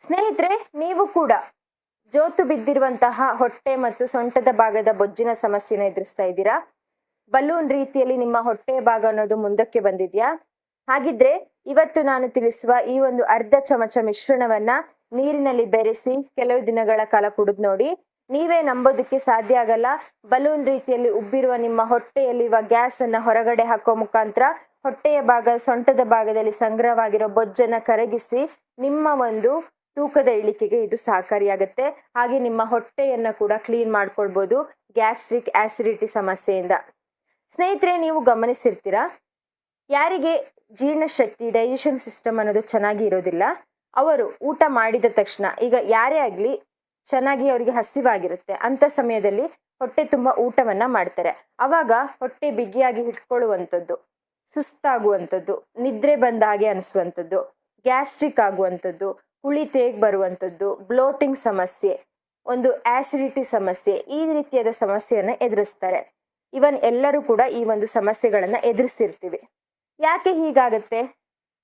ಸ್ನೇಹಿತರೆ, ನೀವು ಕೂಡ ಜೋತು ಬಿದ್ದಿರುವಂತಹ ಹೊಟ್ಟೆ ಮತ್ತು ಸೊಂಟದ ಭಾಗದ ಬೊಜ್ಜಿನ ಸಮಸ್ಯೆನ ಎದುರಿಸ್ತಾ ಇದ್ದೀರಾ? ಬಲೂನ್ ರೀತಿಯಲ್ಲಿ ನಿಮ್ಮ ಹೊಟ್ಟೆಯ ಭಾಗ ಅನ್ನೋದು ಮುಂದಕ್ಕೆ ಬಂದಿದ್ಯಾ? ಹಾಗಿದ್ರೆ ಇವತ್ತು ನಾನು ತಿಳಿಸುವ ಈ ಒಂದು ಅರ್ಧ ಚಮಚ ಮಿಶ್ರಣವನ್ನ ನೀರಿನಲ್ಲಿ ಬೆರೆಸಿ ಕೆಲವು ದಿನಗಳ ಕಾಲ ಕುಡಿದು ನೋಡಿ. ನೀವೇ ನಂಬೋದಕ್ಕೆ ಸಾಧ್ಯ ಆಗಲ್ಲ. ಬಲೂನ್ ರೀತಿಯಲ್ಲಿ ಉಬ್ಬಿರುವ ನಿಮ್ಮ ಹೊಟ್ಟೆಯಲ್ಲಿರುವ ಗ್ಯಾಸ್ ಅನ್ನ ಹೊರಗಡೆ ಹಾಕೋ ಮುಖಾಂತರ ಹೊಟ್ಟೆಯ ಭಾಗ, ಸೊಂಟದ ಭಾಗದಲ್ಲಿ ಸಂಗ್ರಹವಾಗಿರೋ ಬೊಜ್ಜನ್ನ ಕರಗಿಸಿ ನಿಮ್ಮ ಒಂದು ತೂಕದ ಇಳಿಕೆಗೆ ಇದು ಸಹಕಾರಿಯಾಗುತ್ತೆ. ಹಾಗೆ ನಿಮ್ಮ ಹೊಟ್ಟೆಯನ್ನ ಕೂಡ ಕ್ಲೀನ್ ಮಾಡ್ಕೊಳ್ಬಹುದು ಗ್ಯಾಸ್ಟ್ರಿಕ್ ಆಸಿಡಿಟಿ ಸಮಸ್ಯೆಯಿಂದ. ಸ್ನೇಹಿತರೆ, ನೀವು ಗಮನಿಸಿರ್ತೀರಾ, ಯಾರಿಗೆ ಜೀರ್ಣಶಕ್ತಿ, ಡೈಜೆಷನ್ ಸಿಸ್ಟಮ್ ಅನ್ನೋದು ಚೆನ್ನಾಗಿ ಇರೋದಿಲ್ಲ, ಅವರು ಊಟ ಮಾಡಿದ ತಕ್ಷಣ, ಈಗ ಯಾರೇ ಆಗ್ಲಿ, ಚೆನ್ನಾಗಿ ಅವರಿಗೆ ಹಸಿವಾಗಿರುತ್ತೆ, ಅಂತ ಸಮಯದಲ್ಲಿ ಹೊಟ್ಟೆ ತುಂಬಾ ಊಟವನ್ನ ಮಾಡ್ತಾರೆ. ಅವಾಗ ಹೊಟ್ಟೆ ಬಿಗಿಯಾಗಿ ಇಟ್ಕೊಳ್ಳುವಂಥದ್ದು, ಸುಸ್ತಾಗುವಂಥದ್ದು, ನಿದ್ರೆ ಬಂದ ಹಾಗೆ ಅನಿಸುವಂಥದ್ದು, ಗ್ಯಾಸ್ಟ್ರಿಕ್ ಆಗುವಂಥದ್ದು, ಹುಳಿ ತೇಗ್ ಬರುವಂಥದ್ದು, ಬ್ಲೋಟಿಂಗ್ ಸಮಸ್ಯೆ, ಒಂದು ಆಸಿಡಿಟಿ ಸಮಸ್ಯೆ, ಈ ರೀತಿಯಾದ ಸಮಸ್ಯೆಯನ್ನ ಎದುರಿಸ್ತಾರೆ. ಇವನ್ ಎಲ್ಲರೂ ಕೂಡ ಈ ಒಂದು ಸಮಸ್ಯೆಗಳನ್ನ ಎದುರಿಸಿರ್ತೀವಿ. ಯಾಕೆ ಹೀಗಾಗತ್ತೆ?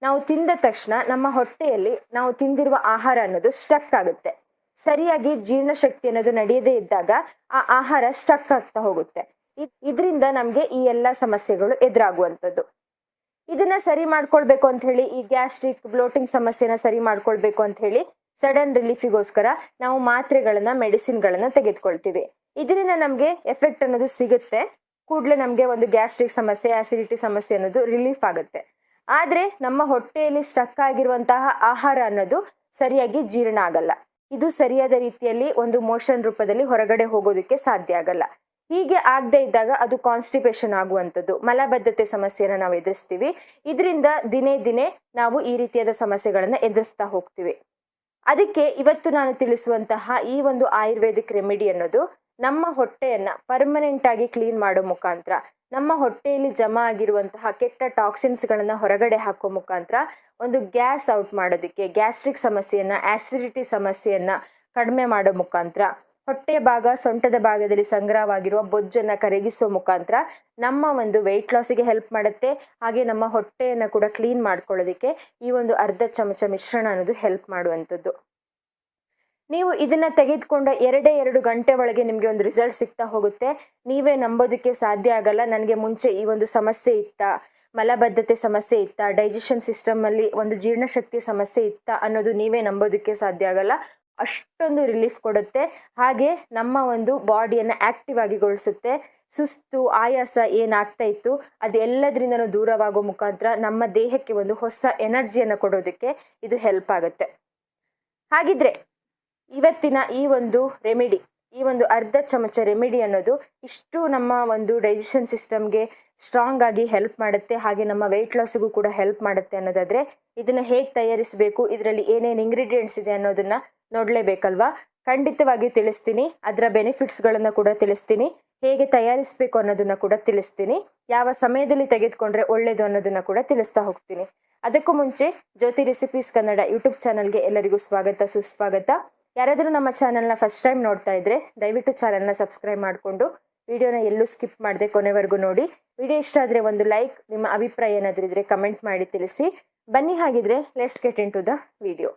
ನಾವು ತಿಂದ ತಕ್ಷಣ ನಮ್ಮ ಹೊಟ್ಟೆಯಲ್ಲಿ ನಾವು ತಿಂದಿರುವ ಆಹಾರ ಅನ್ನೋದು ಸ್ಟಕ್ ಆಗುತ್ತೆ. ಸರಿಯಾಗಿ ಜೀರ್ಣಶಕ್ತಿ ಅನ್ನೋದು ನಡೆಯದೇ ಇದ್ದಾಗ ಆ ಆಹಾರ ಸ್ಟಕ್ ಆಗ್ತಾ ಹೋಗುತ್ತೆ. ಇದರಿಂದ ನಮ್ಗೆ ಈ ಎಲ್ಲಾ ಸಮಸ್ಯೆಗಳು ಎದುರಾಗುವಂಥದ್ದು. ಇದನ್ನ ಸರಿ ಮಾಡ್ಕೊಳ್ಬೇಕು ಅಂತ ಹೇಳಿ, ಈ ಗ್ಯಾಸ್ಟ್ರಿಕ್ ಬ್ಲೋಟಿಂಗ್ ಸಮಸ್ಯೆನ ಸರಿ ಮಾಡ್ಕೊಳ್ಬೇಕು ಅಂತ ಹೇಳಿ ಸಡನ್ ರಿಲೀಫಿಗೋಸ್ಕರ ನಾವು ಮಾತ್ರೆಗಳನ್ನ, ಮೆಡಿಸಿನ್ಗಳನ್ನ ತೆಗೆದುಕೊಳ್ತೀವಿ. ಇದರಿಂದ ನಮ್ಗೆ ಎಫೆಕ್ಟ್ ಅನ್ನೋದು ಸಿಗುತ್ತೆ. ಕೂಡಲೇ ನಮ್ಗೆ ಒಂದು ಗ್ಯಾಸ್ಟ್ರಿಕ್ ಸಮಸ್ಯೆ, ಆಸಿಡಿಟಿ ಸಮಸ್ಯೆ ಅನ್ನೋದು ರಿಲೀಫ್ ಆಗುತ್ತೆ. ಆದ್ರೆ ನಮ್ಮ ಹೊಟ್ಟೆಯಲ್ಲಿ ಸ್ಟಕ್ ಆಗಿರುವಂತಹ ಆಹಾರ ಅನ್ನೋದು ಸರಿಯಾಗಿ ಜೀರ್ಣ ಆಗಲ್ಲ. ಇದು ಸರಿಯಾದ ರೀತಿಯಲ್ಲಿ ಒಂದು ಮೋಷನ್ ರೂಪದಲ್ಲಿ ಹೊರಗಡೆ ಹೋಗೋದಕ್ಕೆ ಸಾಧ್ಯ ಆಗಲ್ಲ. ಹೀಗೆ ಆಗದೆ ಇದ್ದಾಗ ಅದು ಕಾನ್ಸ್ಟಿಪೇಷನ್ ಆಗುವಂಥದ್ದು, ಮಲಬದ್ಧತೆ ಸಮಸ್ಯೆನ ನಾವು ಎದುರಿಸ್ತೀವಿ. ಇದರಿಂದ ದಿನೇ ದಿನೇ ನಾವು ಈ ರೀತಿಯಾದ ಸಮಸ್ಯೆಗಳನ್ನ ಎದುರಿಸ್ತಾ ಹೋಗ್ತೀವಿ. ಅದಕ್ಕೆ ಇವತ್ತು ನಾನು ತಿಳಿಸುವಂತಹ ಈ ಒಂದು ಆಯುರ್ವೇದಿಕ್ ರೆಮಿಡಿ ಅನ್ನೋದು ನಮ್ಮ ಹೊಟ್ಟೆಯನ್ನ ಪರ್ಮನೆಂಟ್ ಆಗಿ ಕ್ಲೀನ್ ಮಾಡೋ ಮುಖಾಂತರ, ನಮ್ಮ ಹೊಟ್ಟೆಯಲ್ಲಿ ಜಮಾ ಆಗಿರುವಂತಹ ಕೆಟ್ಟ ಟಾಕ್ಸಿನ್ಸ್ ಗಳನ್ನ ಹೊರಗಡೆ ಹಾಕೋ ಮುಖಾಂತರ ಒಂದು ಗ್ಯಾಸ್ ಔಟ್ ಮಾಡೋದಕ್ಕೆ, ಗ್ಯಾಸ್ಟ್ರಿಕ್ ಸಮಸ್ಯೆಯನ್ನ, ಆಸಿಡಿಟಿ ಸಮಸ್ಯೆಯನ್ನ ಕಡಿಮೆ ಮಾಡೋ ಮುಖಾಂತರ, ಹೊಟ್ಟೆಯ ಭಾಗ, ಸೊಂಟದ ಭಾಗದಲ್ಲಿ ಸಂಗ್ರಹವಾಗಿರುವ ಬೊಜ್ಜನ್ನ ಕರಗಿಸೋ ಮುಖಾಂತರ ನಮ್ಮ ಒಂದು ವೆಯ್ಟ್ ಲಾಸಿಗೆ ಹೆಲ್ಪ್ ಮಾಡುತ್ತೆ. ಹಾಗೆ ನಮ್ಮ ಹೊಟ್ಟೆಯನ್ನ ಕೂಡ ಕ್ಲೀನ್ ಮಾಡ್ಕೊಳ್ಳೋದಕ್ಕೆ ಈ ಒಂದು ಅರ್ಧ ಚಮಚ ಮಿಶ್ರಣ ಅನ್ನೋದು ಹೆಲ್ಪ್ ಮಾಡುವಂಥದ್ದು. ನೀವು ಇದನ್ನ ತೆಗೆದುಕೊಂಡ 2 ಗಂಟೆ ಒಳಗೆ ನಿಮ್ಗೆ ಒಂದು ರಿಸಲ್ಟ್ ಸಿಗ್ತಾ ಹೋಗುತ್ತೆ. ನೀವೇ ನಂಬೋದಕ್ಕೆ ಸಾಧ್ಯ ಆಗಲ್ಲ. ನನಗೆ ಮುಂಚೆ ಈ ಒಂದು ಸಮಸ್ಯೆ ಇತ್ತ, ಮಲಬದ್ಧತೆ ಸಮಸ್ಯೆ ಇತ್ತ, ಡೈಜೆಷನ್ ಸಿಸ್ಟಮ್ ಅಲ್ಲಿ ಒಂದು ಜೀರ್ಣಶಕ್ತಿ ಸಮಸ್ಯೆ ಇತ್ತ ಅನ್ನೋದು ನೀವೇ ನಂಬೋದಕ್ಕೆ ಸಾಧ್ಯ ಆಗಲ್ಲ. ಅಷ್ಟೊಂದು ರಿಲೀಫ್ ಕೊಡುತ್ತೆ. ಹಾಗೆ ನಮ್ಮ ಒಂದು ಬಾಡಿಯನ್ನ ಆಕ್ಟಿವ್ ಆಗಿಗೊಳಿಸುತ್ತೆ. ಸುಸ್ತು, ಆಯಾಸ ಏನಾಗ್ತಾ ಇತ್ತು ಅದೆಲ್ಲದ್ರಿಂದನೂ ದೂರವಾಗೋ ಮುಖಾಂತರ ನಮ್ಮ ದೇಹಕ್ಕೆ ಒಂದು ಹೊಸ ಎನರ್ಜಿಯನ್ನ ಕೊಡೋದಕ್ಕೆ ಇದು ಹೆಲ್ಪ್ ಆಗುತ್ತೆ. ಹಾಗಿದ್ರೆ ಇವತ್ತಿನ ಈ ಒಂದು ರೆಮಿಡಿ, ಈ ಒಂದು ಅರ್ಧ ಚಮಚ ರೆಮಿಡಿ ಅನ್ನೋದು ಇಷ್ಟು ನಮ್ಮ ಒಂದು ಡೈಜೆಷನ್ ಸಿಸ್ಟಮ್ಗೆ ಸ್ಟ್ರಾಂಗ್ ಆಗಿ ಹೆಲ್ಪ್ ಮಾಡುತ್ತೆ. ಹಾಗೆ ನಮ್ಮ ವೆಯ್ಟ್ ಲಾಸ್ಗೂ ಕೂಡ ಹೆಲ್ಪ್ ಮಾಡುತ್ತೆ ಅನ್ನೋದಾದ್ರೆ ಇದನ್ನ ಹೇಗೆ ತಯಾರಿಸಬೇಕು, ಇದರಲ್ಲಿ ಏನೇನು ಇಂಗ್ರೀಡಿಯೆಂಟ್ಸ್ ಇದೆ ಅನ್ನೋದನ್ನ ನೋಡ್ಲೇಬೇಕಲ್ವಾ? ಖಂಡಿತವಾಗಿಯೂ ತಿಳಿಸ್ತೀನಿ. ಅದರ ಬೆನಿಫಿಟ್ಸ್ಗಳನ್ನ ಕೂಡ ತಿಳಿಸ್ತೀನಿ. ಹೇಗೆ ತಯಾರಿಸಬೇಕು ಅನ್ನೋದನ್ನ ಕೂಡ ತಿಳಿಸ್ತೀನಿ. ಯಾವ ಸಮಯದಲ್ಲಿ ತೆಗೆದುಕೊಂಡ್ರೆ ಒಳ್ಳೇದು ಅನ್ನೋದನ್ನ ಕೂಡ ತಿಳಿಸ್ತಾ ಹೋಗ್ತೀನಿ. ಅದಕ್ಕೂ ಮುಂಚೆ ಜ್ಯೋತಿ ರೆಸಿಪೀಸ್ ಕನ್ನಡ ಯೂಟ್ಯೂಬ್ ಚಾನಲ್ಗೆ ಎಲ್ಲರಿಗೂ ಸ್ವಾಗತ, ಸುಸ್ವಾಗತ. ಯಾರಾದರೂ ನಮ್ಮ ಚಾನಲ್ನ ಫಸ್ಟ್ ಟೈಮ್ ನೋಡ್ತಾ ಇದ್ರೆ ದಯವಿಟ್ಟು ಚಾನಲ್ನ ಸಬ್ಸ್ಕ್ರೈಬ್ ಮಾಡಿಕೊಂಡು ವಿಡಿಯೋನ ಎಲ್ಲೂ ಸ್ಕಿಪ್ ಮಾಡದೆ ಕೊನೆವರೆಗೂ ನೋಡಿ. ವಿಡಿಯೋ ಇಷ್ಟ ಆದರೆ ಒಂದು ಲೈಕ್, ನಿಮ್ಮ ಅಭಿಪ್ರಾಯ ಏನಾದರೂ ಇದ್ರೆ ಕಮೆಂಟ್ ಮಾಡಿ ತಿಳಿಸಿ. ಬನ್ನಿ, ಹಾಗಿದ್ರೆ let's get into the video.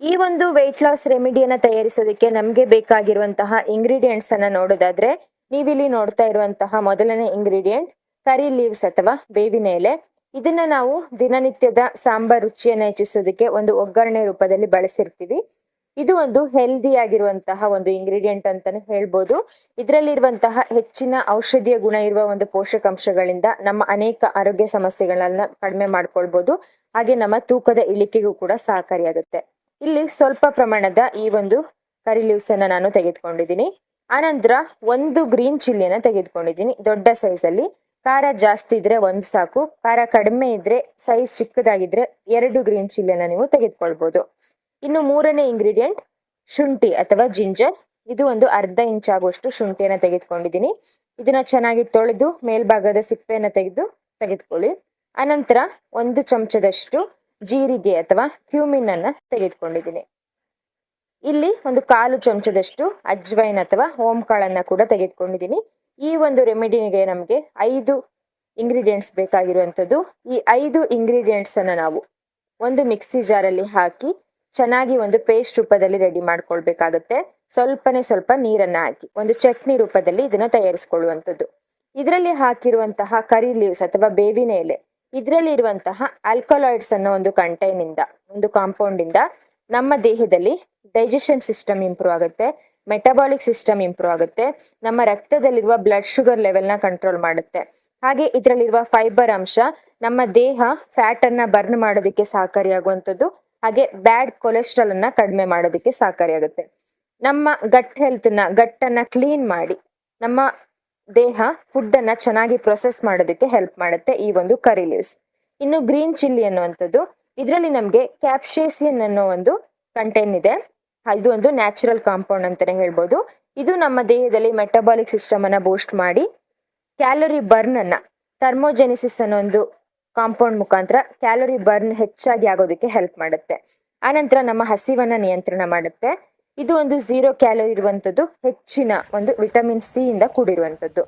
ಈ ಒಂದು ವೆಯ್ಟ್ ಲಾಸ್ ರೆಮಿಡಿಯನ್ನ ತಯಾರಿಸೋದಕ್ಕೆ ನಮಗೆ ಬೇಕಾಗಿರುವಂತಹ ಇಂಗ್ರೀಡಿಯೆಂಟ್ಸ್ ಅನ್ನ ನೋಡೋದಾದ್ರೆ, ನೀವಿಲ್ಲಿ ನೋಡ್ತಾ ಇರುವಂತಹ ಮೊದಲನೇ ಇಂಗ್ರೀಡಿಯೆಂಟ್ ಕರಿ ಲೀವ್ಸ್ ಅಥವಾ ಬೇವಿನ ಎಲೆ. ಇದನ್ನ ನಾವು ದಿನನಿತ್ಯದ ಸಾಂಬಾರ್ ರುಚಿಯನ್ನ ಹೆಚ್ಚಿಸೋದಕ್ಕೆ ಒಂದು ಒಗ್ಗರಣೆ ರೂಪದಲ್ಲಿ ಬಳಸಿರ್ತೀವಿ. ಇದು ಒಂದು ಹೆಲ್ದಿ ಆಗಿರುವಂತಹ ಒಂದು ಇಂಗ್ರೀಡಿಯೆಂಟ್ ಅಂತಾನೆ ಹೇಳ್ಬೋದು. ಇದರಲ್ಲಿರುವಂತಹ ಹೆಚ್ಚಿನ ಔಷಧೀಯ ಗುಣ ಇರುವ ಒಂದು ಪೋಷಕಾಂಶಗಳಿಂದ ನಮ್ಮ ಅನೇಕ ಆರೋಗ್ಯ ಸಮಸ್ಯೆಗಳನ್ನ ಕಡಿಮೆ ಮಾಡ್ಕೊಳ್ಬಹುದು. ಹಾಗೆ ನಮ್ಮ ತೂಕದ ಇಳಿಕೆಗೂ ಕೂಡ ಸಹಕಾರಿಯಾಗುತ್ತೆ. ಇಲ್ಲಿ ಸ್ವಲ್ಪ ಪ್ರಮಾಣದ ಈ ಒಂದು ಕರಿ ಲೀವ್ಸ್ ಅನ್ನ ನಾನು ತೆಗೆದುಕೊಂಡಿದ್ದೀನಿ. ಆನಂತರ ಒಂದು ಗ್ರೀನ್ ಚಿಲ್ಲಿಯನ್ನ ತೆಗೆದುಕೊಂಡಿದ್ದೀನಿ, ದೊಡ್ಡ ಸೈಜ್ ಅಲ್ಲಿ. ಖಾರ ಜಾಸ್ತಿ ಇದ್ರೆ ಒಂದು ಸಾಕು, ಖಾರ ಕಡಿಮೆ ಇದ್ರೆ, ಸೈಜ್ ಚಿಕ್ಕದಾಗಿದ್ರೆ 2 ಗ್ರೀನ್ ಚಿಲ್ಲಿಯನ್ನ ನೀವು ತೆಗೆದುಕೊಳ್ಬಹುದು. ಇನ್ನು ಮೂರನೇ ಇಂಗ್ರೀಡಿಯೆಂಟ್ ಶುಂಠಿ ಅಥವಾ ಜಿಂಜರ್. ಇದು ಒಂದು ಅರ್ಧ ಇಂಚ್ ಆಗುವಷ್ಟು ಶುಂಠಿಯನ್ನ ತೆಗೆದುಕೊಂಡಿದ್ದೀನಿ. ಇದನ್ನ ಚೆನ್ನಾಗಿ ತೊಳೆದು ಮೇಲ್ಭಾಗದ ಸಿಪ್ಪೆಯನ್ನ ತೆಗೆದುಕೊಳ್ಳಿ. ಅನಂತರ 1 ಚಮಚದಷ್ಟು ಜೀರಿಗೆ ಅಥವಾ ಕ್ಯೂಮಿನ್ ಅನ್ನ ತೆಗೆದುಕೊಂಡಿದ್ದೀನಿ. ಇಲ್ಲಿ ಒಂದು 1/4 ಚಮಚದಷ್ಟು ಅಜ್ವೈನ್ ಅಥವಾ ಓಂಕಾಳನ್ನ ಕೂಡ ತೆಗೆದುಕೊಂಡಿದ್ದೀನಿ. ಈ ಒಂದು ರೆಮಿಡಿಗೆ ನಮಗೆ 5 ಇಂಗ್ರೀಡಿಯೆಂಟ್ಸ್ ಬೇಕಾಗಿರುವಂಥದ್ದು. ಈ 5 ಇಂಗ್ರೀಡಿಯೆಂಟ್ಸ್ ಅನ್ನ ನಾವು ಒಂದು ಮಿಕ್ಸಿ ಜಾರಲ್ಲಿ ಹಾಕಿ ಚೆನ್ನಾಗಿ ಒಂದು ಪೇಸ್ಟ್ ರೂಪದಲ್ಲಿ ರೆಡಿ ಮಾಡ್ಕೊಳ್ಬೇಕಾಗುತ್ತೆ. ಸ್ವಲ್ಪ ನೀರನ್ನ ಹಾಕಿ ಒಂದು ಚಟ್ನಿ ರೂಪದಲ್ಲಿ ಇದನ್ನ ತಯಾರಿಸಿಕೊಳ್ಳುವಂಥದ್ದು. ಇದರಲ್ಲಿ ಹಾಕಿರುವಂತಹ ಕರಿ ಲೀವ್ಸ್ ಅಥವಾ ಬೇವಿನ ಎಲೆ, ಇದರಲ್ಲಿ ಇರುವಂತಹ ಆಲ್ಕಲಾಯ್ಡ್ಸ್ ಅನ್ನೋ ಒಂದು ಒಂದು ಕಾಂಪೌಂಡ್ ಇಂದ ನಮ್ಮ ದೇಹದಲ್ಲಿ ಡೈಜೆಷನ್ ಸಿಸ್ಟಮ್ ಇಂಪ್ರೂವ್ ಆಗುತ್ತೆ, ಮೆಟಬಾಲಿಕ್ ಸಿಸ್ಟಮ್ ಇಂಪ್ರೂವ್ ಆಗುತ್ತೆ, ನಮ್ಮ ರಕ್ತದಲ್ಲಿರುವ ಬ್ಲಡ್ ಶುಗರ್ ಲೆವೆಲ್ ನ ಕಂಟ್ರೋಲ್ ಮಾಡುತ್ತೆ. ಹಾಗೆ ಇದರಲ್ಲಿರುವ ಫೈಬರ್ ಅಂಶ ನಮ್ಮ ದೇಹ ಫ್ಯಾಟ್ ಅನ್ನ ಬರ್ನ್ ಮಾಡೋದಕ್ಕೆ ಸಹಕಾರಿಯಾಗುವಂಥದ್ದು. ಹಾಗೆ ಬ್ಯಾಡ್ ಕೊಲೆಸ್ಟ್ರಾಲ್ ಅನ್ನ ಕಡಿಮೆ ಮಾಡೋದಕ್ಕೆ ಸಹಕಾರಿಯಾಗುತ್ತೆ. ನಮ್ಮ ಗಟ್ಟನ್ನ ಕ್ಲೀನ್ ಮಾಡಿ ನಮ್ಮ ದೇಹ ಫುಡ್ ಅನ್ನ ಚೆನ್ನಾಗಿ ಪ್ರೊಸೆಸ್ ಮಾಡೋದಕ್ಕೆ ಹೆಲ್ಪ್ ಮಾಡುತ್ತೆ ಈ ಒಂದು ಕರಿ ಲೀವ್ಸ್. ಇನ್ನು ಗ್ರೀನ್ ಚಿಲ್ಲಿ ಅನ್ನುವಂಥದ್ದು, ಇದರಲ್ಲಿ ನಮಗೆ ಕ್ಯಾಪ್ಸೇಸಿಯನ್ ಅನ್ನೋ ಒಂದು ಕಂಟೆಂಟ್ ಇದೆ. ಇದು ಒಂದು ನ್ಯಾಚುರಲ್ ಕಾಂಪೌಂಡ್ ಅಂತಾನೆ ಹೇಳ್ಬೋದು. ಇದು ನಮ್ಮ ದೇಹದಲ್ಲಿ ಮೆಟಬಾಲಿಕ್ ಸಿಸ್ಟಮ್ ಅನ್ನ ಬೂಸ್ಟ್ ಮಾಡಿ ಕ್ಯಾಲೋರಿ ಬರ್ನ್ ಅನ್ನ, ಥರ್ಮೋಜೆನಿಸಿಸ್ ಅನ್ನೋ ಒಂದು ಕಾಂಪೌಂಡ್ ಮುಖಾಂತರ ಕ್ಯಾಲೋರಿ ಬರ್ನ್ ಹೆಚ್ಚಾಗಿ ಆಗೋದಕ್ಕೆ ಹೆಲ್ಪ್ ಮಾಡುತ್ತೆ. ಆನಂತರ ನಮ್ಮ ಹಸಿವನ್ನ ನಿಯಂತ್ರಣ ಮಾಡುತ್ತೆ. ಇದು ಒಂದು 0 ಕ್ಯಾಲೋರಿ ಇರುವಂಥದ್ದು, ಹೆಚ್ಚಿನ ಒಂದು ವಿಟಮಿನ್ ಸಿ ಇಂದ ಕೂಡಿರುವಂಥದ್ದು.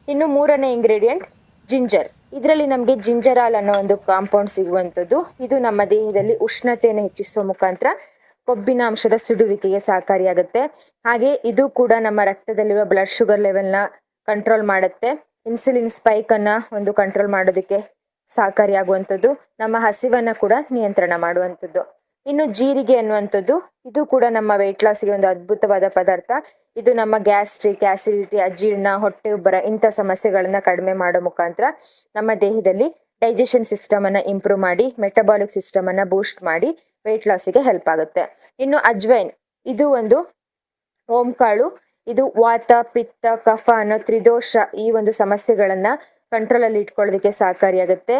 ಇನ್ನು ಮೂರನೇ ಇಂಗ್ರೀಡಿಯೆಂಟ್ ಜಿಂಜರ್. ಇದರಲ್ಲಿ ನಮಗೆ ಜಿಂಜರಾಲ್ ಅನ್ನೋ ಒಂದು ಕಾಂಪೌಂಡ್ ಸಿಗುವಂಥದ್ದು. ಇದು ನಮ್ಮ ದೇಹದಲ್ಲಿ ಉಷ್ಣತೆಯನ್ನು ಹೆಚ್ಚಿಸುವ ಮುಖಾಂತರ ಕೊಬ್ಬಿನ ಅಂಶದ ಸುಡುವಿಕೆಗೆ ಸಹಕಾರಿಯಾಗುತ್ತೆ. ಹಾಗೆ ಇದು ಕೂಡ ನಮ್ಮ ರಕ್ತದಲ್ಲಿರುವ ಬ್ಲಡ್ ಶುಗರ್ ಲೆವೆಲ್ನ ಕಂಟ್ರೋಲ್ ಮಾಡುತ್ತೆ. ಇನ್ಸುಲಿನ್ ಸ್ಪೈಕ್ ಅನ್ನ ಒಂದು ಕಂಟ್ರೋಲ್ ಮಾಡೋದಕ್ಕೆ ಸಹಕಾರಿಯಾಗುವಂಥದ್ದು. ನಮ್ಮ ಹಸಿವನ್ನ ಕೂಡ ನಿಯಂತ್ರಣ ಮಾಡುವಂಥದ್ದು. ಇನ್ನು ಜೀರಿಗೆ ಅನ್ನುವಂಥದ್ದು, ಇದು ಕೂಡ ನಮ್ಮ ವೆಯ್ಟ್ ಲಾಸ್ಗೆ ಒಂದು ಅದ್ಭುತವಾದ ಪದಾರ್ಥ. ಇದು ನಮ್ಮ ಗ್ಯಾಸ್ಟ್ರಿಕ್, ಆಸಿಡಿಟಿ, ಅಜೀರ್ಣ, ಹೊಟ್ಟೆ ಉಬ್ಬರ ಇಂಥ ಸಮಸ್ಯೆಗಳನ್ನ ಕಡಿಮೆ ಮಾಡೋ ಮುಖಾಂತರ ನಮ್ಮ ದೇಹದಲ್ಲಿ ಡೈಜೆಷನ್ ಸಿಸ್ಟಮ್ ಅನ್ನ ಇಂಪ್ರೂವ್ ಮಾಡಿ ಮೆಟಬಾಲಿಕ್ ಸಿಸ್ಟಮ್ ಅನ್ನ ಬೂಸ್ಟ್ ಮಾಡಿ ವೆಯ್ಟ್ ಲಾಸ್ಗೆ ಹೆಲ್ಪ್ ಆಗುತ್ತೆ. ಇನ್ನು ಅಜ್ವೈನ್, ಇದು ಒಂದು ಓಂಕಾಳು. ಇದು ವಾತ, ಪಿತ್ತ, ಕಫ ಅನ್ನೋ ತ್ರಿದೋಷ ಈ ಒಂದು ಸಮಸ್ಯೆಗಳನ್ನ ಕಂಟ್ರೋಲ್ ಅಲ್ಲಿ ಇಟ್ಕೊಳ್ಳೋದಕ್ಕೆ ಸಹಕಾರಿಯಾಗುತ್ತೆ.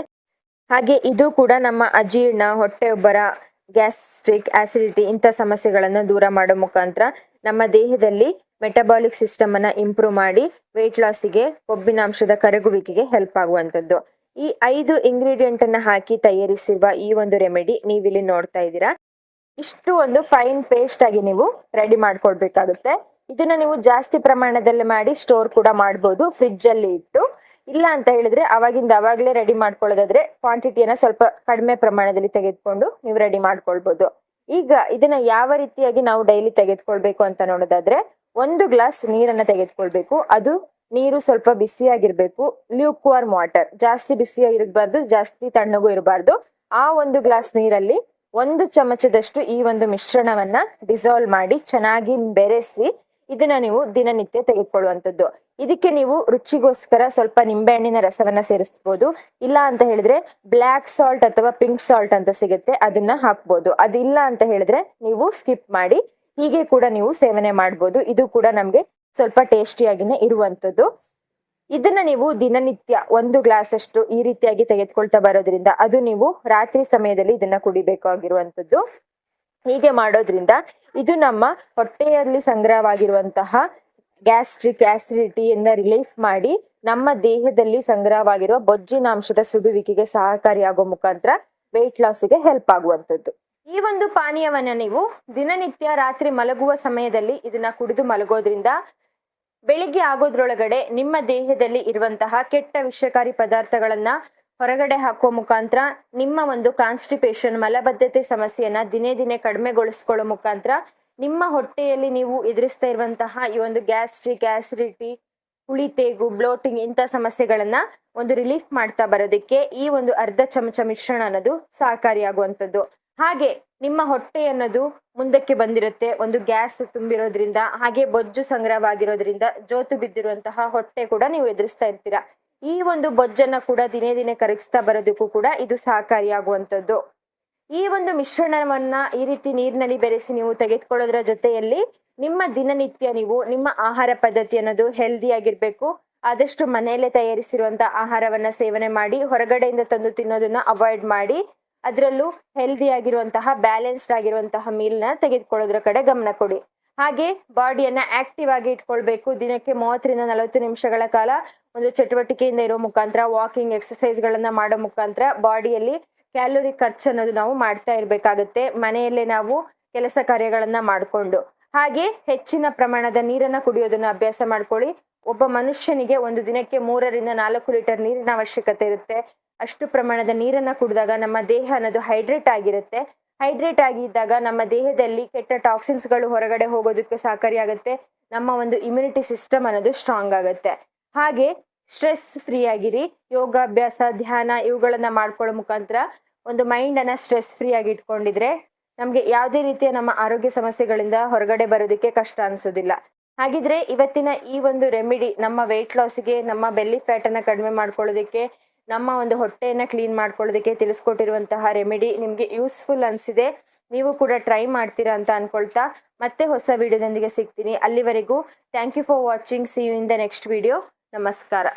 ಹಾಗೆ ಇದು ಕೂಡ ನಮ್ಮ ಅಜೀರ್ಣ, ಹೊಟ್ಟೆ ಉಬ್ಬರ, ಗ್ಯಾಸ್ಟ್ರಿಕ್, ಆಸಿಡಿಟಿ ಇಂಥ ಸಮಸ್ಯೆಗಳನ್ನು ದೂರ ಮಾಡೋ ಮುಖಾಂತರ ನಮ್ಮ ದೇಹದಲ್ಲಿ ಮೆಟಬಾಲಿಕ್ ಸಿಸ್ಟಮ್ ಅನ್ನ ಇಂಪ್ರೂವ್ ಮಾಡಿ ವೆಯ್ಟ್ ಲಾಸಿಗೆ, ಕೊಬ್ಬಿನಾಂಶದ ಕರಗುವಿಕೆಗೆ ಹೆಲ್ಪ್ ಆಗುವಂಥದ್ದು. ಈ 5 ಇಂಗ್ರೀಡಿಯೆಂಟ್ ಅನ್ನ ಹಾಕಿ ತಯಾರಿಸಿರುವ ಈ ಒಂದು ರೆಮಿಡಿ ನೀವಿಲ್ಲಿ ನೋಡ್ತಾ ಇದ್ದೀರಾ. ಇಷ್ಟು ಒಂದು ಫೈನ್ ಪೇಸ್ಟ್ ಆಗಿ ನೀವು ರೆಡಿ ಮಾಡ್ಕೊಳ್ಬೇಕಾಗುತ್ತೆ. ಇದನ್ನ ನೀವು ಜಾಸ್ತಿ ಪ್ರಮಾಣದಲ್ಲಿ ಮಾಡಿ ಸ್ಟೋರ್ ಕೂಡ ಮಾಡ್ಬೋದು ಫ್ರಿಡ್ಜ್ ಅಲ್ಲಿ ಇಟ್ಟು. ಇಲ್ಲ ಅಂತ ಹೇಳಿದ್ರೆ ಅವಾಗಲೇ ರೆಡಿ ಮಾಡ್ಕೊಳ್ಳೋದಾದ್ರೆ ಕ್ವಾಂಟಿಟಿಯನ್ನ ಸ್ವಲ್ಪ ಕಡಿಮೆ ಪ್ರಮಾಣದಲ್ಲಿ ತೆಗೆದುಕೊಂಡು ನೀವು ರೆಡಿ ಮಾಡ್ಕೊಳ್ಬಹುದು. ಈಗ ಇದನ್ನ ಯಾವ ರೀತಿಯಾಗಿ ನಾವು ಡೈಲಿ ತೆಗೆದುಕೊಳ್ಬೇಕು ಅಂತ ನೋಡೋದಾದ್ರೆ, 1 ಗ್ಲಾಸ್ ನೀರನ್ನ ತೆಗೆದುಕೊಳ್ಬೇಕು. ಅದು ನೀರು ಸ್ವಲ್ಪ ಬಿಸಿಯಾಗಿರ್ಬೇಕು, ಲ್ಯೂಕ್ ವಾರ್ಮ್ ವಾಟರ್. ಜಾಸ್ತಿ ಬಿಸಿಯಾಗಿರಬಾರ್ದು, ಜಾಸ್ತಿ ತಣ್ಣಗೂ ಇರಬಾರ್ದು. ಆ 1 ಗ್ಲಾಸ್ ನೀರಲ್ಲಿ 1 ಚಮಚದಷ್ಟು ಈ ಒಂದು ಮಿಶ್ರಣವನ್ನ ಡಿಸಾಲ್ವ್ ಮಾಡಿ ಚೆನ್ನಾಗಿ ಬೆರೆಸಿ ಇದನ್ನ ನೀವು ದಿನನಿತ್ಯ ತೆಗೆದುಕೊಳ್ಳುವಂಥದ್ದು. ಇದಕ್ಕೆ ನೀವು ರುಚಿಗೋಸ್ಕರ ಸ್ವಲ್ಪ ನಿಂಬೆಹಣ್ಣಿನ ರಸವನ್ನ ಸೇರಿಸಬಹುದು. ಇಲ್ಲ ಅಂತ ಹೇಳಿದ್ರೆ ಬ್ಲ್ಯಾಕ್ ಸಾಲ್ಟ್ ಅಥವಾ ಪಿಂಕ್ ಸಾಲ್ಟ್ ಅಂತ ಸಿಗುತ್ತೆ, ಅದನ್ನ ಹಾಕ್ಬೋದು. ಅದಿಲ್ಲ ಅಂತ ಹೇಳಿದ್ರೆ ನೀವು ಸ್ಕಿಪ್ ಮಾಡಿ ಹೀಗೆ ಕೂಡ ನೀವು ಸೇವನೆ ಮಾಡ್ಬೋದು. ಇದು ಕೂಡ ನಮ್ಗೆ ಸ್ವಲ್ಪ ಟೇಸ್ಟಿಯಾಗಿನೇ ಇರುವಂಥದ್ದು. ಇದನ್ನ ನೀವು ದಿನನಿತ್ಯ 1 ಗ್ಲಾಸ್ ಅಷ್ಟು ಈ ರೀತಿಯಾಗಿ ತೆಗೆದುಕೊಳ್ತಾ ಬರೋದ್ರಿಂದ ಅದು ನೀವು ರಾತ್ರಿ ಸಮಯದಲ್ಲಿ ಇದನ್ನ ಕುಡಿಬೇಕಾಗಿರುವಂಥದ್ದು. ಹೀಗೆ ಮಾಡೋದ್ರಿಂದ ಇದು ನಮ್ಮ ಹೊಟ್ಟೆಯಲ್ಲಿ ಸಂಗ್ರಹವಾಗಿರುವಂತಹ ಗ್ಯಾಸ್ಟ್ರಿಕ್, ಆಸಿಡಿಟಿಯಿಂದ ರಿಲೀಫ್ ಮಾಡಿ ನಮ್ಮ ದೇಹದಲ್ಲಿ ಸಂಗ್ರಹವಾಗಿರುವ ಬೊಜ್ಜಿನಾಂಶದ ಸುಡುವಿಕೆಗೆ ಸಹಕಾರಿಯಾಗುವ ಮುಖಾಂತರ ವೆಯ್ಟ್ ಲಾಸ್ಗೆ ಹೆಲ್ಪ್ ಆಗುವಂಥದ್ದು. ಈ ಒಂದು ಪಾನೀಯವನ್ನ ನೀವು ದಿನನಿತ್ಯ ರಾತ್ರಿ ಮಲಗುವ ಸಮಯದಲ್ಲಿ ಇದನ್ನ ಕುಡಿದು ಮಲಗೋದ್ರಿಂದ ಬೆಳಿಗ್ಗೆ ಆಗೋದ್ರೊಳಗಡೆ ನಿಮ್ಮ ದೇಹದಲ್ಲಿ ಇರುವಂತಹ ಕೆಟ್ಟ ವಿಷಕಾರಿ ಪದಾರ್ಥಗಳನ್ನ ಹೊರಗಡೆ ಹಾಕುವ ಮುಖಾಂತರ ನಿಮ್ಮ ಒಂದು ಕಾನ್ಸ್ಟಿಪೇಷನ್, ಮಲಬದ್ಧತೆ ಸಮಸ್ಯೆಯನ್ನ ದಿನೇ ದಿನೇ ಕಡಿಮೆಗೊಳಿಸ್ಕೊಳ್ಳೋ ಮುಖಾಂತರ ನಿಮ್ಮ ಹೊಟ್ಟೆಯಲ್ಲಿ ನೀವು ಎದುರಿಸ್ತಾ ಇರುವಂತಹ ಈ ಒಂದು ಗ್ಯಾಸ್ಟ್ರಿಕ್, ಆಸಿಡಿಟಿ, ಹುಳಿತೇಗು, ಬ್ಲೋಟಿಂಗ್ ಇಂಥ ಸಮಸ್ಯೆಗಳನ್ನ ಒಂದು ರಿಲೀಫ್ ಮಾಡ್ತಾ ಬರೋದಕ್ಕೆ ಈ ಒಂದು ಅರ್ಧ ಚಮಚ ಮಿಶ್ರಣ ಅನ್ನೋದು ಸಹಕಾರಿಯಾಗುವಂಥದ್ದು. ಹಾಗೆ ನಿಮ್ಮ ಹೊಟ್ಟೆ ಅನ್ನೋದು ಮುಂದಕ್ಕೆ ಬಂದಿರುತ್ತೆ, ಒಂದು ಗ್ಯಾಸ್ ತುಂಬಿರೋದ್ರಿಂದ, ಹಾಗೆ ಬೊಜ್ಜು ಸಂಗ್ರಹವಾಗಿರೋದ್ರಿಂದ ಜೋತು ಬಿದ್ದಿರುವಂತಹ ಹೊಟ್ಟೆ ಕೂಡ ನೀವು ಎದುರಿಸ್ತಾ ಇರ್ತೀರಾ. ಈ ಒಂದು ಬೊಜ್ಜನ್ನ ಕೂಡ ದಿನೇ ದಿನೇ ಕರಗಿಸ್ತಾ ಬರೋದಕ್ಕೂ ಕೂಡ ಇದು ಸಹಕಾರಿಯಾಗುವಂಥದ್ದು. ಈ ಒಂದು ಮಿಶ್ರಣವನ್ನ ಈ ರೀತಿ ನೀರಿನಲ್ಲಿ ಬೆರೆಸಿ ನೀವು ತೆಗೆದುಕೊಳ್ಳೋದ್ರ ಜೊತೆಯಲ್ಲಿ ನಿಮ್ಮ ದಿನನಿತ್ಯ ನೀವು ನಿಮ್ಮ ಆಹಾರ ಪದ್ಧತಿ ಅನ್ನೋದು ಹೆಲ್ದಿ ಆಗಿರ್ಬೇಕು. ಆದಷ್ಟು ಮನೆಯಲ್ಲೇ ತಯಾರಿಸಿರುವಂತಹ ಆಹಾರವನ್ನ ಸೇವನೆ ಮಾಡಿ, ಹೊರಗಡೆಯಿಂದ ತಂದು ತಿನ್ನೋದನ್ನ ಅವಾಯ್ಡ್ ಮಾಡಿ, ಅದರಲ್ಲೂ ಹೆಲ್ದಿ ಆಗಿರುವಂತಹ ಬ್ಯಾಲೆನ್ಸ್ಡ್ ಆಗಿರುವಂತಹ ಮೀಲ್ನ ತೆಗೆದುಕೊಳ್ಳೋದ್ರ ಕಡೆ ಗಮನ ಕೊಡಿ. ಹಾಗೆ ಬಾಡಿಯನ್ನ ಆಕ್ಟಿವ್ ಆಗಿ ಇಟ್ಕೊಳ್ಬೇಕು. ದಿನಕ್ಕೆ 30ರಿಂದ 40 ನಿಮಿಷಗಳ ಕಾಲ ಒಂದು ಚಟುವಟಿಕೆಯಿಂದ ಇರೋ ಮುಖಾಂತರ, ವಾಕಿಂಗ್, ಎಕ್ಸರ್ಸೈಸ್ ಗಳನ್ನ ಮಾಡೋ ಮುಖಾಂತರ ಬಾಡಿಯಲ್ಲಿ ಕ್ಯಾಲೋರಿ ಖರ್ಚು ಅನ್ನೋದು ನಾವು ಮಾಡ್ತಾ ಇರ್ಬೇಕಾಗತ್ತೆ, ಮನೆಯಲ್ಲೇ ನಾವು ಕೆಲಸ ಕಾರ್ಯಗಳನ್ನ ಮಾಡ್ಕೊಂಡು. ಹಾಗೆ ಹೆಚ್ಚಿನ ಪ್ರಮಾಣದ ನೀರನ್ನ ಕುಡಿಯೋದನ್ನ ಅಭ್ಯಾಸ ಮಾಡ್ಕೊಳ್ಳಿ. ಒಬ್ಬ ಮನುಷ್ಯನಿಗೆ ಒಂದು ದಿನಕ್ಕೆ 3ರಿಂದ 4 ಲೀಟರ್ ನೀರಿನ ಅವಶ್ಯಕತೆ ಇರುತ್ತೆ. ಅಷ್ಟು ಪ್ರಮಾಣದ ನೀರನ್ನ ಕುಡಿದಾಗ ನಮ್ಮ ದೇಹ ಅನ್ನೋದು ಹೈಡ್ರೇಟ್ ಆಗಿರುತ್ತೆ. ಹೈಡ್ರೇಟ್ ಆಗಿದ್ದಾಗ ನಮ್ಮ ದೇಹದಲ್ಲಿ ಕೆಟ್ಟ ಟಾಕ್ಸಿನ್ಸ್ಗಳು ಹೊರಗಡೆ ಹೋಗೋದಕ್ಕೆ ಸಹಕಾರಿಯಾಗುತ್ತೆ. ನಮ್ಮ ಒಂದು ಇಮ್ಯುನಿಟಿ ಸಿಸ್ಟಮ್ ಅನ್ನೋದು ಸ್ಟ್ರಾಂಗ್ ಆಗುತ್ತೆ. ಹಾಗೆ ಸ್ಟ್ರೆಸ್ ಫ್ರೀ ಆಗಿರಿ. ಯೋಗಾಭ್ಯಾಸ, ಧ್ಯಾನ ಇವುಗಳನ್ನ ಮಾಡ್ಕೊಳ್ಳೋ ಮುಖಾಂತರ ಒಂದು ಮೈಂಡನ್ನು ಸ್ಟ್ರೆಸ್ ಫ್ರೀ ಆಗಿ ಇಟ್ಕೊಂಡಿದ್ರೆ ನಮಗೆ ಯಾವುದೇ ರೀತಿಯ ನಮ್ಮ ಆರೋಗ್ಯ ಸಮಸ್ಯೆಗಳಿಂದ ಹೊರಗಡೆ ಬರೋದಕ್ಕೆ ಕಷ್ಟ ಅನಿಸೋದಿಲ್ಲ. ಹಾಗಿದ್ರೆ ಇವತ್ತಿನ ಈ ಒಂದು ರೆಮಿಡಿ ನಮ್ಮ ವೆಯ್ಟ್ ಲಾಸ್ಗೆ, ನಮ್ಮ ಬೆಲ್ಲಿ ಫ್ಯಾಟನ್ನು ಕಡಿಮೆ ಮಾಡ್ಕೊಳ್ಳೋದಕ್ಕೆ, ನಮ್ಮ ಒಂದು ಹೊಟ್ಟೆಯನ್ನು ಕ್ಲೀನ್ ಮಾಡ್ಕೊಳ್ಳೋದಕ್ಕೆ ತಿಳಿಸ್ಕೊಟ್ಟಿರುವಂತಹ ರೆಮಿಡಿ ನಿಮಗೆ ಯೂಸ್ಫುಲ್ ಅನಿಸಿದೆ. ನೀವು ಕೂಡ ಟ್ರೈ ಮಾಡ್ತೀರಾ ಅಂತ ಅನ್ಕೊಳ್ತಾ ಮತ್ತೆ ಹೊಸ ವಿಡಿಯೋದೊಂದಿಗೆ ಸಿಗ್ತೀನಿ. ಅಲ್ಲಿವರೆಗೂ thank you for watching. See you in the next video. ನಮಸ್ಕಾರ.